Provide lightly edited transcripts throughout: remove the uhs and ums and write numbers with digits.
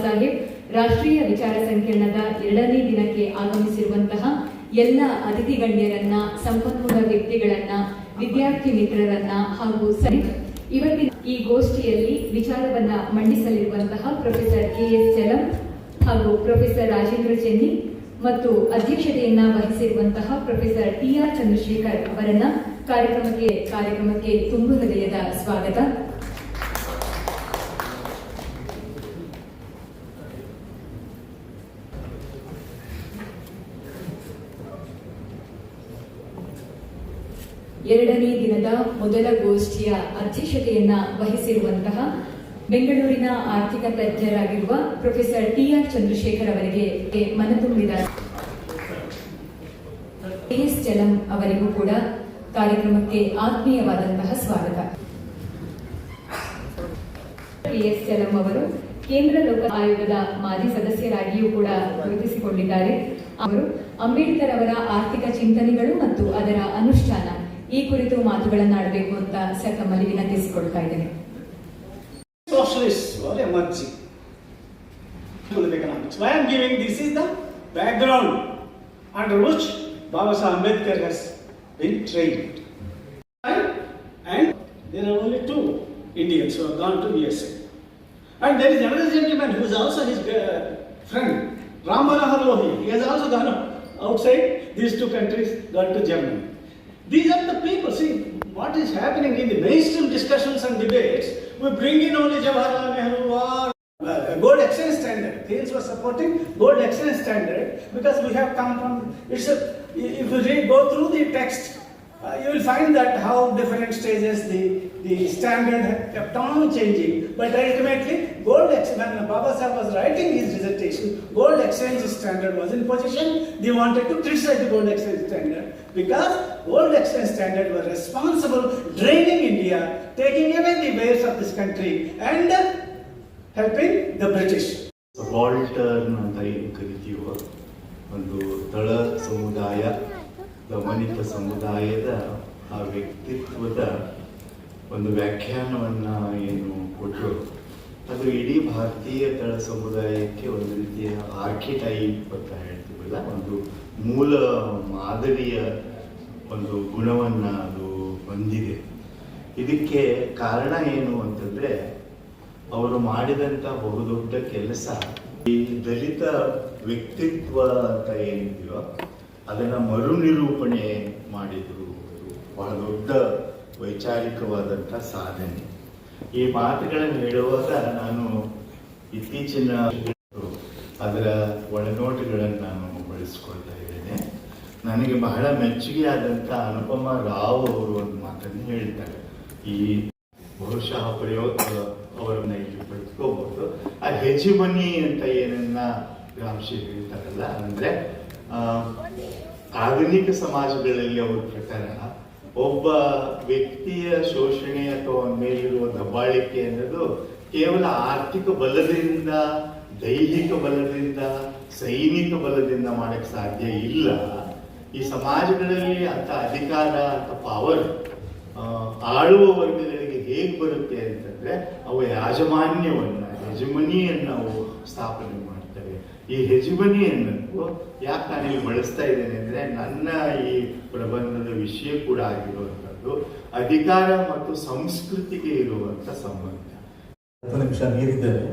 ಸಾಹೇಬ್ ರಾಷ್ಟ್ರೀಯ ವಿಚಾರ ಸಂಕಿರಣದ 2ನೇ ದಿನಕ್ಕೆ ಆಗಮಿಸಿರುವಂತಹ ಎಲ್ಲ ಅತಿಥಿ ಗಣ್ಯರನ್ನ, ಸಂಪನ್ಮೂಲ ವ್ಯಕ್ತಿಗಳನ್ನ, ವಿದ್ಯಾರ್ಥಿ ಮಿತ್ರರನ್ನ ಹಾಗೂ ಇವತ್ತಿನ ಈ ಗೋಷ್ಠಿಯಲ್ಲಿ ವಿಚಾರವನ್ನ ಮಂಡಿಸಲಿರುವಂತಹ ಪ್ರೊಫೆಸರ್ ಕೆ.ಎಸ್. ಚಲಂ ಹಾಗೂ ಪ್ರೊಫೆಸರ್ ರಾಜೇಂದ್ರ ಚೆನ್ನಿ ಮತ್ತು ಅಧ್ಯಕ್ಷತೆಯನ್ನ ವಹಿಸಿರುವಂತಹ ಪ್ರೊಫೆಸರ್ ಟಿ.ಆರ್. ಚಂದ್ರಶೇಖರ್ ಅವರನ್ನ ಕಾರ್ಯಕ್ರಮಕ್ಕೆ ತುಂಬು ಹೃದಯದ ಸ್ವಾಗತ. ಎರಡನೇ ದಿನದ ಮೊದಲ ಗೋಷ್ಠಿಯ ಅಧ್ಯಕ್ಷತೆಯನ್ನ ವಹಿಸಿರುವಂತಹ ಬೆಂಗಳೂರಿನ ಆರ್ಥಿಕ ತಜ್ಞರಾಗಿರುವ ಪ್ರೊಫೆಸರ್ ಟಿ.ಆರ್. ಚಂದ್ರಶೇಖರ್ ಅವರಿಗೆ ಮನತುಂಬಿದ ಕೆ.ಎಸ್. ಚಲಂ ಅವರಿಗೂ ಕೂಡ ಕಾರ್ಯಕ್ರಮಕ್ಕೆ ಆತ್ಮೀಯವಾದಂತಹ ಸ್ವಾಗತ. ಕೆ.ಎಸ್. ಚಲಂ ಅವರು ಕೇಂದ್ರ ಲೋಕ ಆಯೋಗದ ಮಾಜಿ ಸದಸ್ಯರಾಗಿಯೂ ಕೂಡ ಗುರುತಿಸಿಕೊಂಡಿದ್ದಾರೆ. ಅವರು ಅಂಬೇಡ್ಕರ್ ಅವರ ಆರ್ಥಿಕ ಚಿಂತನೆಗಳು ಮತ್ತು ಅದರ ಅನುಷ್ಠಾನ ಈ ಕುರಿತು ಮಾತುಗಳನ್ನಾಡಬೇಕು ಅಂತ ಸರ್ ತಮ್ಮಲ್ಲಿ ವಿನಂತಿಸಿಕೊಳ್ತಾ ಇದ್ದೇನೆ. Socialists were emerging to the economics. Why I am giving this is the background under which Baba Saheb Ambedkar has been trained. And there are only 2 Indians who have gone to USA. And there is another gentleman who is also his friend, Ram Manohar Lohia. He has also gone outside these 2 countries, gone to Germany. These are the people. See what is happening in the mainstream discussions and debates. We bring in only Jawaharlal Nehru or gold exchange standard. Thales was supporting gold exchange standard because we have come from. If you go through the text, you will find that how different stages the standard kept on changing. But ultimately, when Baba Saheb was writing his dissertation, gold exchange standard was in position. They wanted to criticize the gold exchange standard because gold exchange standard was responsible draining India, taking away the wares of this country and helping the British. Subaltern ಅಂತ ಏನು ಕರಿತೀವೋ, ಒಂದು ತಳ ಸಮುದಾಯ, ದಮನಿತ ಸಮುದಾಯದ ಆ ವ್ಯಕ್ತಿತ್ವದ ಒಂದು ವ್ಯಾಖ್ಯಾನವನ್ನ ಏನು ಕೊಟ್ಟರು, ಅದು ಇಡೀ ಭಾರತೀಯ ತಳ ಸಮುದಾಯಕ್ಕೆ ಒಂದು ರೀತಿಯ ಆರ್ಕಿಟೈಪ್ ಅಂತ ಹೇಳ್ತೀವಲ್ಲ, ಒಂದು ಮೂಲ ಮಾದರಿಯ ಒಂದು ಗುಣವನ್ನ ಅದು ಹೊಂದಿದೆ. ಇದಕ್ಕೆ ಕಾರಣ ಏನು ಅಂತಂದ್ರೆ, ಅವರು ಮಾಡಿದಂಥ ಬಹುದೊಡ್ಡ ಕೆಲಸ ಈ ದಲಿತ ವ್ಯಕ್ತಿತ್ವ ಅಂತ ಏನಿದೆಯೋ ಅದನ್ನು ಮರುನಿರೂಪಣೆ ಮಾಡಿದ್ರು. ಬಹಳ ದೊಡ್ಡ ವೈಚಾರಿಕವಾದಂಥ ಸಾಧನೆ. ಈ ಮಾತುಗಳನ್ನು ಹೇಳುವಾಗ ನಾನು ಇತ್ತೀಚಿನ ಅದರ ಒಳನೋಟಗಳನ್ನು ನಾನು ಬಳಸ್ಕೊಳ್ತಾ ಇದ್ದೇನೆ. ನನಗೆ ಬಹಳ ಮೆಚ್ಚುಗೆ ಆದಂಥ ಅನುಪಮ ರಾವ್ ಅವರು ಒಂದು ಮಾತನ್ನು ಹೇಳ್ತಾರೆ. ಈ ಬಹುಶಃ ಅವರನ್ನ ಇಲ್ಲಿ ಪಡೆದುಕೋಬಹುದು. ಆ ಹೆಜಿಮನಿ ಅಂತ ಏನನ್ನ ಗ್ರಾಮ್ಶಿ ಹೇಳ್ತಾರಲ್ಲ, ಅಂದ್ರೆ ಆಧುನಿಕ ಸಮಾಜಗಳಲ್ಲಿ ಅವರ ಪ್ರಕಾರ ಒಬ್ಬ ವ್ಯಕ್ತಿಯ ಶೋಷಣೆ ಅಥವಾ ಮೇಲಿರುವ ದಬ್ಬಾಳಿಕೆ ಅನ್ನೋದು ಕೇವಲ ಆರ್ಥಿಕ ಬಲದಿಂದ, ದೈಹಿಕ ಬಲದಿಂದ, ಸೈನಿಕ ಬಲದಿಂದ ಮಾಡಕ್ಕೆ ಸಾಧ್ಯ ಇಲ್ಲ. ಈ ಸಮಾಜಗಳಲ್ಲಿ ಅಂತ ಅಧಿಕಾರ, ಅಂತ ಪವರ್ ಆಳುವ ವರ್ಗಗಳಿಗೆ ಹೇಗೆ ಬರುತ್ತೆ ಅಂತಂದ್ರೆ, ಅವು ಹೆಜಮನಿಯನ್ನು ಅವು ಸ್ಥಾಪನೆ ಮಾಡ್ತವೆ. ಈ ಹೆಜಮನಿಯನ್ನು ಯಾಕೆ ನಾನಿಲ್ಲಿ ಬಳಸ್ತಾ ಇದ್ದೇನೆ ಅಂದ್ರೆ, ನನ್ನ ಈ ಪ್ರಬಂಧದ ವಿಷಯ ಕೂಡ ಆಗಿರುವಂಥದ್ದು ಅಧಿಕಾರ ಮತ್ತು ಸಂಸ್ಕೃತಿಗೆ ಇರುವಂತ ಸಂಬಂಧ. 10 ನಿಮಿಷ ನೀರಿದ್ದೇವೆ,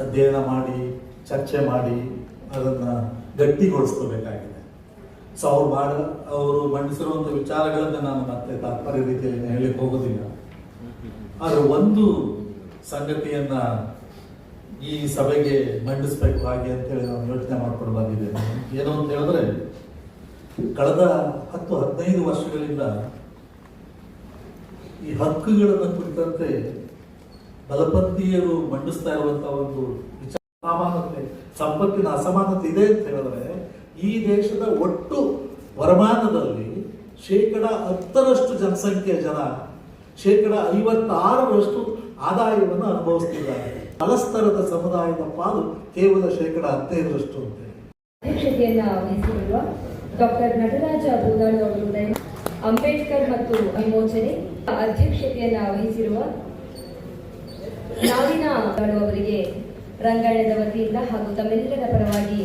ಅಧ್ಯಯನ ಮಾಡಿ, ಚರ್ಚೆ ಮಾಡಿ ಅದನ್ನ ಗಟ್ಟಿಗೊಳಿಸ್ಕೋಬೇಕಾಗಿದೆ. ಸೊ ಅವರು ಮಂಡಿಸಿರುವಂಥ ವಿಚಾರಗಳನ್ನ ನಾನು ಮತ್ತೆ ತಾತ್ಪರ್ಯ ರೀತಿಯಲ್ಲಿ ಹೇಳಲಿಕ್ಕೆ ಹೋಗೋದಿಲ್ಲ. ಆದರೆ ಒಂದು ಸಂಗತಿಯನ್ನ ಈ ಸಭೆಗೆ ಮಂಡಿಸ್ಬೇಕು ಹಾಗೆ ಅಂತೇಳಿ ನಾನು ಯೋಚನೆ ಮಾಡ್ಕೊಂಡು ಬಂದಿದ್ದೇನೆ. ಏನು ಅಂತ ಹೇಳಿದ್ರೆ, ಕಳೆದ 10-15 ವರ್ಷಗಳಿಂದ ಈ ಹಕ್ಕುಗಳನ್ನು ಕುರಿತಂತೆ ಬಲಪಂಥೀಯರು ಮಂಡಿಸ್ತಾ ಇರುವಂತಹ ಒಂದು ವಿಚಾರ, ಸಮಾನತೆ, ಸಂಪತ್ತಿನ ಅಸಮಾನತೆ ಇದೆ ಅಂತ ಹೇಳಿದ್ರೆ, ಈ ದೇಶದ ಒಟ್ಟು ವರಮಾನದಲ್ಲಿ 10% ಜನಸಂಖ್ಯೆಯ ಜನ 56% ಆದಾಯವನ್ನು ಅನುಭವಿಸುತ್ತಿದ್ದಾರೆ. ತಳಸ್ತರದ ಸಮುದಾಯದ ಪಾಲು ಕೇವಲ 15% ಅಂತ. ಅಧ್ಯಕ್ಷತೆಯನ್ನ ವಹಿಸಿರುವ ಡಾಕ್ಟರ್ ನಟರಾಜ ಬೂದಾಳು ಅವರು ಅಂಬೇಡ್ಕರ್ ಮತ್ತು ವಿಮೋಚನೆ ಅಧ್ಯಕ್ಷತೆಯನ್ನ ವಹಿಸಿರುವ ನಾವಿನ ಅವರಿಗೆ ರಂಗಾಯಣದ ವತಿಯಿಂದ ಹಾಗೂ ತಮ್ಮೆಲ್ಲರ ಪರವಾಗಿ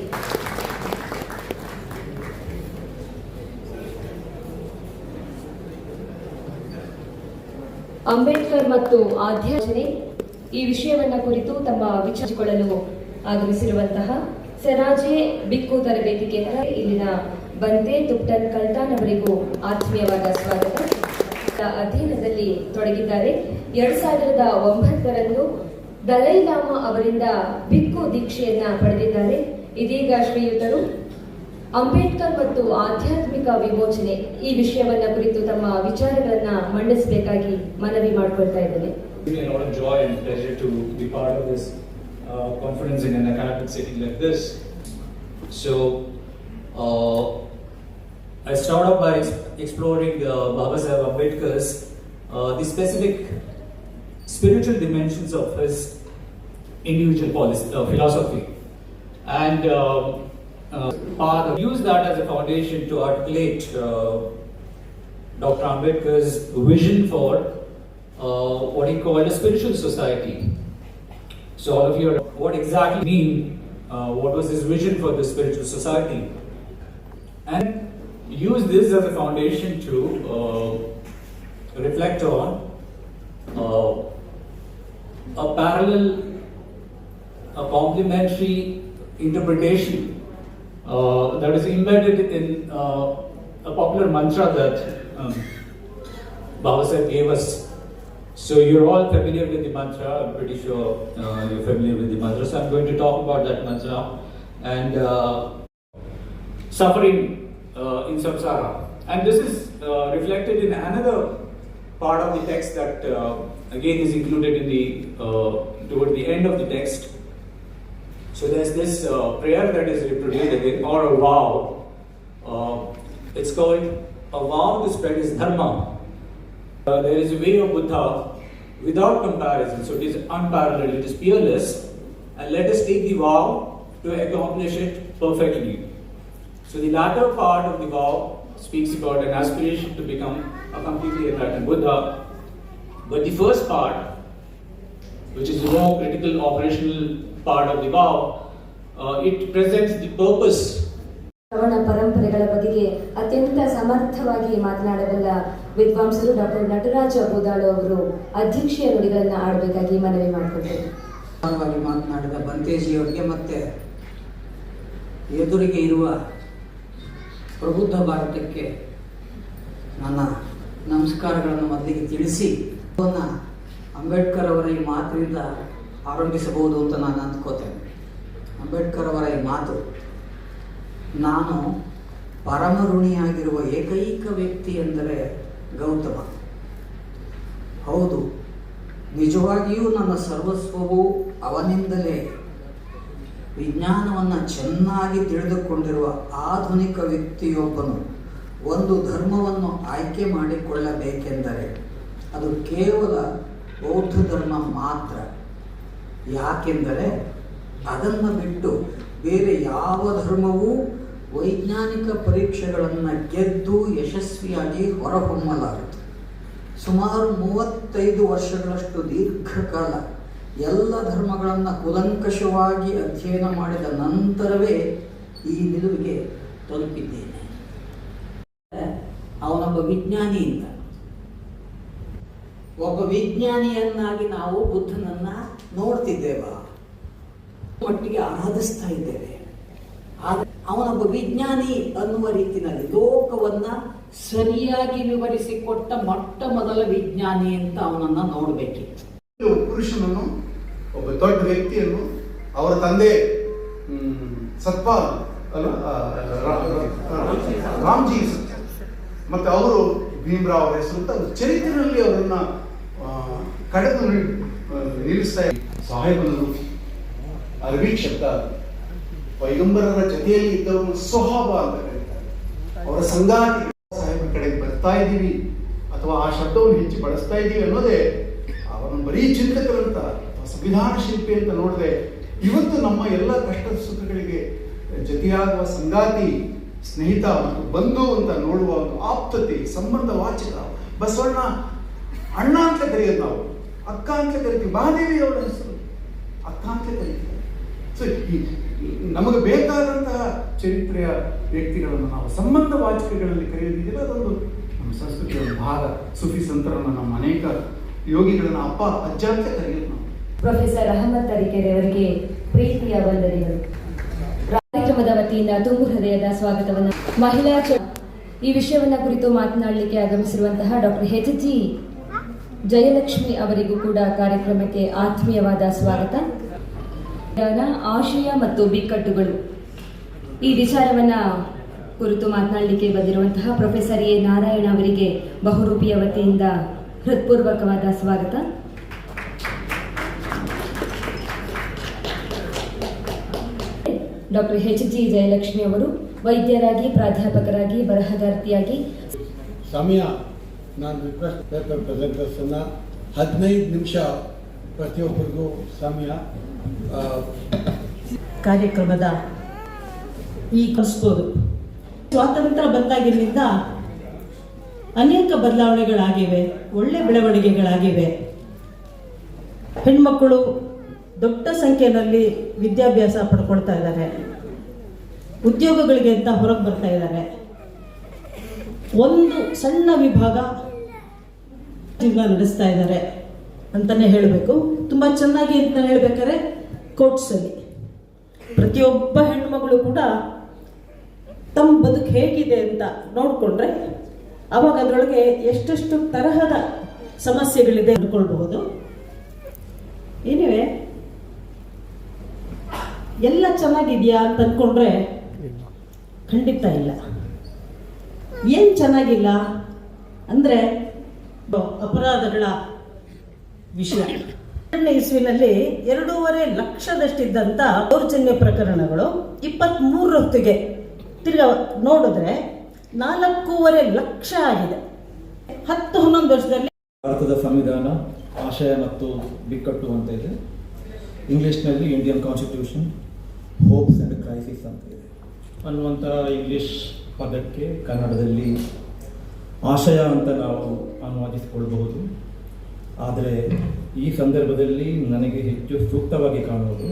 ಅಂಬೇಡ್ಕರ್ ಮತ್ತು ಆಧ್ಯಾತ್ಮನೆ ಈ ವಿಷಯವನ್ನ ಕುರಿತು ತಮ್ಮ ವಿಚಾರಿಸಿಕೊಳ್ಳಲು ಆಗಮಿಸಿರುವಂತಹ ಸೆರಾಜೆ ಬಿಕ್ಕು ತರಬೇತಿ ಕೇಂದ್ರ ಇಲ್ಲಿನ ಬಂತೆ ತುಪ್ಟನ್ ಕಲ್ತಾನ್ ಅವರಿಗೂ ಆತ್ಮೀಯವಾದ ಸ್ವಾಗತ. ಅಧ್ಯಯನದಲ್ಲಿ ತೊಡಗಿದ್ದಾರೆ. 2009ರಂದು ದಲೈ ಲಾಮಾ ಅವರಿಂದ ಬಿಕ್ಕು ದೀಕ್ಷೆಯನ್ನ ಪಡೆದಿದ್ದಾರೆ. ಇದೀಗ ಶ್ರೀಯುತರು ಅಂಬೇಡ್ಕರ್ ಮತ್ತು ಆಧ್ಯಾತ್ಮಿಕ ವಿಮೋಚನೆ ಈ ವಿಷಯವನ್ನ ಕುರಿತು ತಮ್ಮ ವಿಚಾರಗಳನ್ನ ಮಂಡಿಸಬೇಕಾಗಿ ಮನವಿ ಮಾಡಿಕೊಳ್ತಾ ಇದ್ದೇನೆ. It's been a lot of joy and pleasure to be part of this conference in an academic setting like this. So, I start off by exploring Baba Saheb Ambedkar's the specific spiritual dimensions of his individual philosophy, and use that as a foundation to articulate Dr. Ambedkar's vision for what he called a spiritual society. So all of you are, what exactly mean, what was his vision for the spiritual society, and use this as a foundation to reflect on a parallel, a complementary interpretation that is embedded in a popular mantra that Baba Saheb gave us. So you're all familiar with the mantra. I'm pretty sure you're familiar with the mantra. So I'm going to talk about that mantra and suffering in samsara. And this is reflected in another part of the text that again is included in the toward the end of the text. So there's this prayer that is reproduced again, or a vow. It's called a vow to spread his dharma. There is a way of Buddha without comparison, so it is unparalleled, it is peerless, and let us take the vow to accomplish it perfectly. So the latter part of the vow speaks about an aspiration to become a completely enlightened Buddha, but the first part, which is the more critical operational part of the vow, it presents the purpose. ಶ್ರವಣ ಪರಂಪರೆಗಳ ಬಗೆಗೆ ಅತ್ಯಂತ ಸಮರ್ಥವಾಗಿ ಮಾತನಾಡಬಲ್ಲ ವಿದ್ವಾಂಸರು doctor Nataraja Budalu ಅವರು ಅಧ್ಯಕ್ಷೀಯ ನುಡಿಗಳನ್ನು ಆಡಬೇಕಾಗಿ ಮನವಿ ಮಾಡಿಕೊಳ್ತೇವೆ. ಮಾತನಾಡಿದ ಬಂತೇಜಿಯವರಿಗೆ ಮತ್ತೆ ಎದುರಿಗೆ ಇರುವ ಪ್ರಬುದ್ಧ ಭಾರತಕ್ಕೆ ನನ್ನ ನಮಸ್ಕಾರಗಳನ್ನು ಮೊದಲಿಗೆ ತಿಳಿಸಿ ಅಂಬೇಡ್ಕರ್ ಅವರ ಈ ಮಾತಿನಿಂದ ಆರಂಭಿಸಬಹುದು ಅಂತ ನಾನು ಅಂದ್ಕೋತೇನೆ. ಅಂಬೇಡ್ಕರ್ ಅವರ ಈ ಮಾತು, ನಾನು ಪರಮ ಋಣಿಯಾಗಿರುವ ಏಕೈಕ ವ್ಯಕ್ತಿ ಎಂದರೆ ಗೌತಮ. ಹೌದು, ನಿಜವಾಗಿಯೂ ನನ್ನ ಸರ್ವಸ್ವವು ಅವನಿಂದಲೇ. ವಿಜ್ಞಾನವನ್ನು ಚೆನ್ನಾಗಿ ತಿಳಿದುಕೊಂಡಿರುವ ಆಧುನಿಕ ವ್ಯಕ್ತಿಯೊಬ್ಬನು ಒಂದು ಧರ್ಮವನ್ನು ಆಯ್ಕೆ ಮಾಡಿಕೊಳ್ಳಬೇಕೆಂದರೆ ಅದು ಕೇವಲ ಬೌದ್ಧ ಧರ್ಮ ಮಾತ್ರ. ಯಾಕೆಂದರೆ ಅದನ್ನು ಬಿಟ್ಟು ಬೇರೆ ಯಾವ ಧರ್ಮವೂ ವೈಜ್ಞಾನಿಕ ಪರೀಕ್ಷೆಗಳನ್ನು ಗೆದ್ದು ಯಶಸ್ವಿಯಾಗಿ ಹೊರಹೊಮ್ಮಲಾಗುತ್ತೆ. ಸುಮಾರು 35 ವರ್ಷಗಳಷ್ಟು ದೀರ್ಘಕಾಲ ಎಲ್ಲ ಧರ್ಮಗಳನ್ನು ಕೂಲಂಕಷವಾಗಿ ಅಧ್ಯಯನ ಮಾಡಿದ ನಂತರವೇ ಈ ನಿಲುವಿಗೆ ತಲುಪಿದ್ದೇನೆ. ಅವನೊಬ್ಬ ವಿಜ್ಞಾನಿಯಿಂದ, ಒಬ್ಬ ವಿಜ್ಞಾನಿಯನ್ನಾಗಿ ನಾವು ಬುದ್ಧನನ್ನ ನೋಡ್ತಿದ್ದೇವ, ಮಟ್ಟಿಗೆ ಆರಾಧಿಸ್ತಾ ಇದ್ದೇವೆ. ಆದರೆ ಅವನೊಬ್ಬ ವಿಜ್ಞಾನಿ ಅನ್ನುವ ರೀತಿಯಲ್ಲಿ ಲೋಕವನ್ನ ಸರಿಯಾಗಿ ವಿವರಿಸಿಕೊಟ್ಟ ಮೊಟ್ಟ ಮೊದಲ ವಿಜ್ಞಾನಿ ಅಂತ ಅವನನ್ನ ನೋಡ್ಬೇಕಿತ್ತು. ಪುರುಷನನ್ನು, ಒಬ್ಬ ದೊಡ್ಡ ವ್ಯಕ್ತಿಯನ್ನು, ಅವರ ತಂದೆ ಸತ್ಪಾಲ್ ರಾಮ್ಜಿ ಮತ್ತೆ ಅವರು ಭೀಮರಾವ್ ಅವರ ಹೆಸರು ಚರಿತ್ರೆಯಲ್ಲಿ ಅವರನ್ನ ಕಡೆದು ನಿಲ್ಲಿಸ್ತಾ ಸಾಹೇಬನರು ಅರಬಿ ಶಬ್ದ ಪೈಗಂಬರರ ಜೊತೆಯಲ್ಲಿ ಇದ್ದವರನ್ನು ಸ್ವಭಾವ ಅಂತ ಕರೀತಾರೆ. ಅವರ ಸಂಗಾತಿ ಸಾಹೇಬರ ಕಡೆಗೆ ಬರ್ತಾ ಇದ್ದೀವಿ ಅಥವಾ ಆ ಶಬ್ದವನ್ನು ಹೆಚ್ಚು ಬಳಸ್ತಾ ಇದ್ದೀವಿ ಅನ್ನೋದೇ ಅವರನ್ನು ಬರೀ ಚಿಂತಕರಂತ ಸಂವಿಧಾನ ಶಿಲ್ಪಿ ಅಂತ ನೋಡಿದ್ರೆ ಇವತ್ತು ನಮ್ಮ ಎಲ್ಲ ಕಷ್ಟದ ಸುಖಗಳಿಗೆ ಜೊತೆಯಾಗುವ ಸಂಗಾತಿ, ಸ್ನೇಹಿತ ಮತ್ತು ಬಂಧು ಅಂತ ನೋಡುವ ಒಂದು ಆಪ್ತತೆ, ಸಂಬಂಧ ವಾಚಕ. ಬಸವಣ್ಣ ಅಣ್ಣ ಅಂತ ಕರೆಯೋದು ನಾವು. ಅಕ್ಕ ಅಂತ ಕರಿತೀವಿ. ಮಹಾದೇವಿ ಅವರ ಹೆಸರು ಅಕ್ಕ ಅಂತ ಕರಿತೀವಿ. ಸೊ ನಮಗೆ ಬೇಕಾದಂತಹ ಚರಿತ್ರೆಯ ವ್ಯಕ್ತಿಗಳನ್ನು ನಾವು ಸಂಬಂಧವಾಚಕಗಳಲ್ಲಿ ಕರೆಯೋದಿದೆಯಲ್ಲ, ಅದೊಂದು ನಮ್ಮ ಸಂಸ್ಕೃತಿಯ ಒಂದು ಭಾಗ. ಸುಫಿ ಸಂತರನ್ನು, ನಮ್ಮ ಅನೇಕ ಯೋಗಿಗಳನ್ನು ಅಪ್ಪ ಅಜ್ಜ ಅಂತ ಕರೆಯೋದು ನಾವು. ಪ್ರೊಫೆಸರ್ ಅಹಮದ್ ತರೀಕೆರೆ ಅವರಿಗೆ ಪ್ರೀತಿಯ ವಂದನೆಗಳು. ಕಾರ್ಯಕ್ರಮದ ವತಿಯಿಂದ ತುಂಬು ಹೃದಯದ ಸ್ವಾಗತವನ್ನು. ಮಹಿಳಾ ಈ ವಿಷಯವನ್ನ ಕುರಿತು ಮಾತನಾಡಲಿಕ್ಕೆ ಆಗಮಿಸಿರುವಂತಹ ಡಾಕ್ಟರ್ HG ಜಯಲಕ್ಷ್ಮಿ ಅವರಿಗೂ ಕೂಡ ಕಾರ್ಯಕ್ರಮಕ್ಕೆ ಆತ್ಮೀಯವಾದ ಸ್ವಾಗತ. ಆಶಯ ಮತ್ತು ಬಿಕ್ಕಟ್ಟುಗಳು ಈ ವಿಚಾರವನ್ನ ಕುರಿತು ಮಾತನಾಡಲಿಕ್ಕೆ ಬಂದಿರುವಂತಹ ಪ್ರೊಫೆಸರ್ ಎ ನಾರಾಯಣ ಅವರಿಗೆ ಬಹುರೂಪಿಯ ವತಿಯಿಂದ ಹೃತ್ಪೂರ್ವಕವಾದ ಸ್ವಾಗತ. ಡಾಕ್ಟರ್ HG ಜಯಲಕ್ಷ್ಮಿ ಅವರು ವೈದ್ಯರಾಗಿ, ಪ್ರಾಧ್ಯಾಪಕರಾಗಿ, ಬರಹಗಾರ್ತಿಯಾಗಿ. ಸಮಯ ನಾನು ರಿಕ್ವೆಸ್ಟ್ ಪೇಪರ್ ಪ್ರೆಸೆಂಟರ್ಸನ್ನು 15 ನಿಮಿಷ ಪ್ರತಿಯೊಬ್ಬರಿಗೂ ಸಮಯ. ಕಾರ್ಯಕ್ರಮದ ಈ ಕಲಿಸ್ಬೋದು. ಸ್ವಾತಂತ್ರ್ಯ ಬಂದಾಗಿನಿಂದ ಅನೇಕ ಬದಲಾವಣೆಗಳಾಗಿವೆ, ಒಳ್ಳೆ ಬೆಳವಣಿಗೆಗಳಾಗಿವೆ. ಹೆಣ್ಮಕ್ಕಳು ದೊಡ್ಡ ಸಂಖ್ಯೆಯಲ್ಲಿ ವಿದ್ಯಾಭ್ಯಾಸ ಪಡ್ಕೊಳ್ತಾ ಇದ್ದಾರೆ, ಉದ್ಯೋಗಗಳಿಗೆ ಅಂತ ಹೊರಗೆ ಬರ್ತಾ ಇದ್ದಾರೆ. ಒಂದು ಸಣ್ಣ ವಿಭಾಗ ಜೀವನ ನಡೆಸ್ತಾ ಇದ್ದಾರೆ ಅಂತಲೇ ಹೇಳಬೇಕು. ತುಂಬ ಚೆನ್ನಾಗಿ ಅಂತ ಹೇಳ್ಬೇಕಾದ್ರೆ ಕೋರ್ಟ್ಸಲ್ಲಿ ಪ್ರತಿಯೊಬ್ಬ ಹೆಣ್ಮಗಳು ಕೂಡ ತಮ್ಮ ಬದುಕು ಹೇಗಿದೆ ಅಂತ ನೋಡಿಕೊಂಡ್ರೆ ಅವಾಗ ಅದರೊಳಗೆ ಎಷ್ಟೆಷ್ಟು ತರಹದ ಸಮಸ್ಯೆಗಳಿದೆ ಅಂದ್ಕೊಳ್ಬಹುದು. ಏನಿವೆ ಎಲ್ಲ ಚೆನ್ನಾಗಿದೆಯಾ ಅಂತ ಅಂದ್ಕೊಂಡ್ರೆ ಖಂಡಿತ ಇಲ್ಲ. ಏನು ಚೆನ್ನಾಗಿಲ್ಲ ಅಂದರೆ ಅಪರಾಧಗಳ ವಿಷಯ. 2002 ಇಸ್ವಿನಲ್ಲಿ 2.5 ಲಕ್ಷದಷ್ಟಿದ್ದಂಥ ದೌರ್ಜನ್ಯ ಪ್ರಕರಣಗಳು 23 ಹೊತ್ತಿಗೆ ತಿರ್ಗಾ ನೋಡಿದ್ರೆ 4.5 ಲಕ್ಷ ಆಗಿದೆ. 10-11 ವರ್ಷದಲ್ಲಿ. ಭಾರತದ ಸಂವಿಧಾನ ಆಶಯ ಮತ್ತು ಬಿಕ್ಕಟ್ಟು ಅಂತ ಇದೆ. ಇಂಗ್ಲೀಷ್ನಲ್ಲಿ Indian constitution hopes and crisis ಅಂತ ಇದೆ ಅನ್ನುವಂಥ ಇಂಗ್ಲೀಷ್ ಪದಕ್ಕೆ ಕನ್ನಡದಲ್ಲಿ ಆಶಯ ಅಂತ ನಾವು ಅನುವಾದಿಸಿಕೊಳ್ಳಬಹುದು. ಆದರೆ ಈ ಸಂದರ್ಭದಲ್ಲಿ ನನಗೆ ಹೆಚ್ಚು ಸೂಕ್ತವಾಗಿ ಕಾಣುವುದು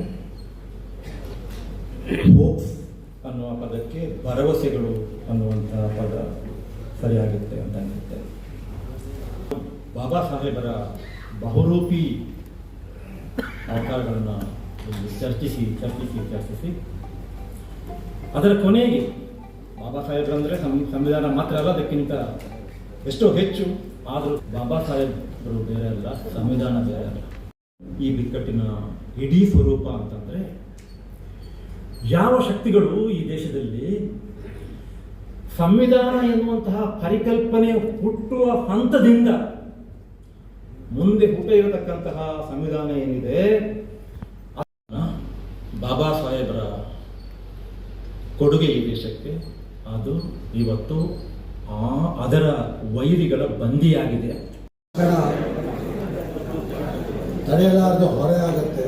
ಹೋಪ್ಸ್ ಅನ್ನುವ ಪದಕ್ಕೆ ಭರವಸೆಗಳು ಅನ್ನುವಂಥ ಪದ ಸರಿಯಾಗುತ್ತೆ ಅಂತ ಅನಿಸುತ್ತೆ. ಬಾಬಾ ಸಾಹೇಬರ ಬಹುರೂಪಿ ಅವತಾರಗಳನ್ನು ಚರ್ಚಿಸಿ ಅದರ ಕೊನೆಗೆ ಬಾಬಾ ಸಾಹೇಬ್ರಂದರೆ ಸಂವಿಧಾನ ಮಾತ್ರ ಅಲ್ಲ, ಅದಕ್ಕಿಂತ ಎಷ್ಟೋ ಹೆಚ್ಚು. ಆದರೂ ಬಾಬಾ ಸಾಹೇಬರು ಬೇರೆ ಅಲ್ಲ, ಸಂವಿಧಾನ ಬೇರೆ ಅಲ್ಲ. ಈ ಬಿಕ್ಕಟ್ಟಿನ ಇಡೀ ಸ್ವರೂಪ ಅಂತಂದರೆ ಯಾವ ಶಕ್ತಿಗಳು ಈ ದೇಶದಲ್ಲಿ ಸಂವಿಧಾನ ಎನ್ನುವಂತಹ ಪರಿಕಲ್ಪನೆ ಹುಟ್ಟುವ ಹಂತದಿಂದ ಮುಂದೆ ಹುಟ್ಟ ಇರತಕ್ಕಂತಹ ಸಂವಿಧಾನ ಏನಿದೆ, ಬಾಬಾ ಸಾಹೇಬರ ಕೊಡುಗೆ ಈ ದೇಶಕ್ಕೆ, ಅದು ಇವತ್ತು ಅದರ ವೈರಿಗಳ ಬಂದಿಯಾಗಿದೆ. ತಡೆಯಲಾರದು ಹೊರೆ ಆಗುತ್ತೆ.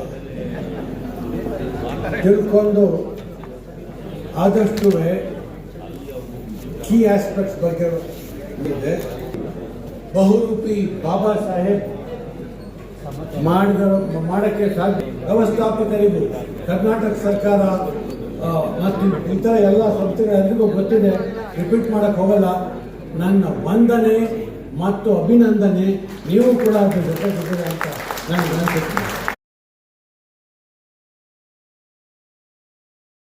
ತಿಳ್ಕೊಂಡು ಆದಷ್ಟು ಕೀ ಆಸ್ಪೆಕ್ಟ್ಸ್ ಬಗ್ಗೆ ಇದೆ. ಬಹುರೂಪಿ ಬಾಬಾ ಸಾಹೇಬ್ ಮಾಡೋಕ್ಕೆ ಸಾಧ್ಯ. ವ್ಯವಸ್ಥಾಪಕರಿಗೂ ಕರ್ನಾಟಕ ಸರ್ಕಾರ ಮತ್ತು ಇತರ ಎಲ್ಲ ಸಂಸ್ಥೆಗಳೆಲ್ಲರಿಗೂ ಗೊತ್ತಿದೆ, ರಿಪೀಟ್ ಮಾಡೋಕ್ಕೆ ಹೋಗಲ್ಲ. ನನ್ನ ವಂದನೆ ಮತ್ತು ಅಭಿನಂದನೆ. ನೀವು ಕೂಡ ಅದ್ರ ಜೊತೆ ಅಂತ ನನಗೆ ಅನಿಸುತ್ತೆ.